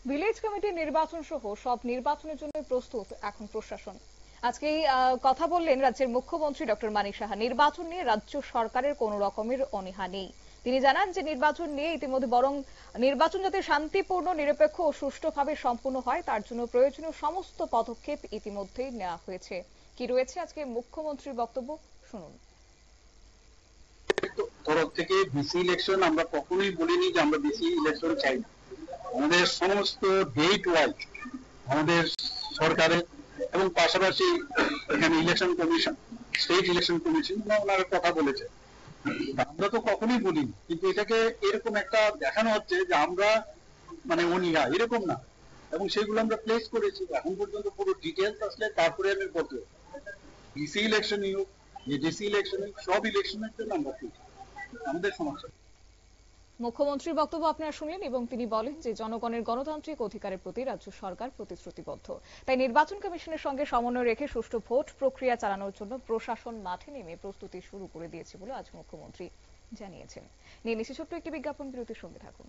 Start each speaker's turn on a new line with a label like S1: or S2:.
S1: Village কমিটির নির্বাচন সহ সব নির্বাচনের জন্য প্রস্তুত এখন প্রশাসন। আজকেই কথা বললেন রাজ্যের মুখ্যমন্ত্রী ডক্টর মানিক সাহা। নির্বাচন নিয়ে রাজ্য সরকারের কোনো রকমের অনীহা নেই। তিনি জানান যে নির্বাচন নিয়ে ইতিমধ্যে বরং নির্বাচন যাতে শান্তিপূর্ণ, নিরপেক্ষ ও সুষ্ঠুভাবে সম্পন্ন হয় তার জন্য প্রয়োজনীয় সমস্ত পদক্ষেপ ইতিমধ্যেই নেওয়া হয়েছে। কি রয়েছে আজকে মুখ্যমন্ত্রীর বক্তব্য, শুনুন।
S2: তরফ থেকে ডিসি ইলেকশন আমরা কখনোই বলিনি যে আমরা ডিসি ইলেকশন চাই না। আমাদের সমস্ত ডেট ওয়াইজ আমাদের সরকারের এবং পাশাপাশি এখানে election commission, state election commission ওনারা কথা বলেছে। আমরা তো কখনোই বলিনি, কিন্তু এটাকে এরকম একটা দেখানো হচ্ছে যে আমরা মানে অনীহা, এরকম না। এবং সেগুলো আমরা প্লেস করেছি, এখন পর্যন্ত পুরো ডিটেলস আসলে তারপরে আমি বলতে। ডিসি ইলেকশন হোক, এডিসি ইলেকশন হোক, সব ইলেকশনের জন্য আমরা আমাদের সমস্যা।
S1: মুখ্যমন্ত্রীর বক্তব্য আপনারা শুনলেন এবং তিনি বলেন যে জনগণের গণতান্ত্রিক অধিকারের প্রতি রাজ্য সরকার প্রতিশ্রুতিবদ্ধ। তাই নির্বাচন কমিশনের সঙ্গে সমন্বয় রেখে সুষ্ঠু ভোট প্রক্রিয়া চালানোর জন্য প্রশাসন মাঠে নেমে প্রস্তুতি শুরু করে দিয়েছে বলে আজ মুখ্যমন্ত্রী জানিয়েছেন। নিয়ে নিচ্ছি ছোট্ট একটি বিজ্ঞাপন বিরতির সঙ্গে থাকুন।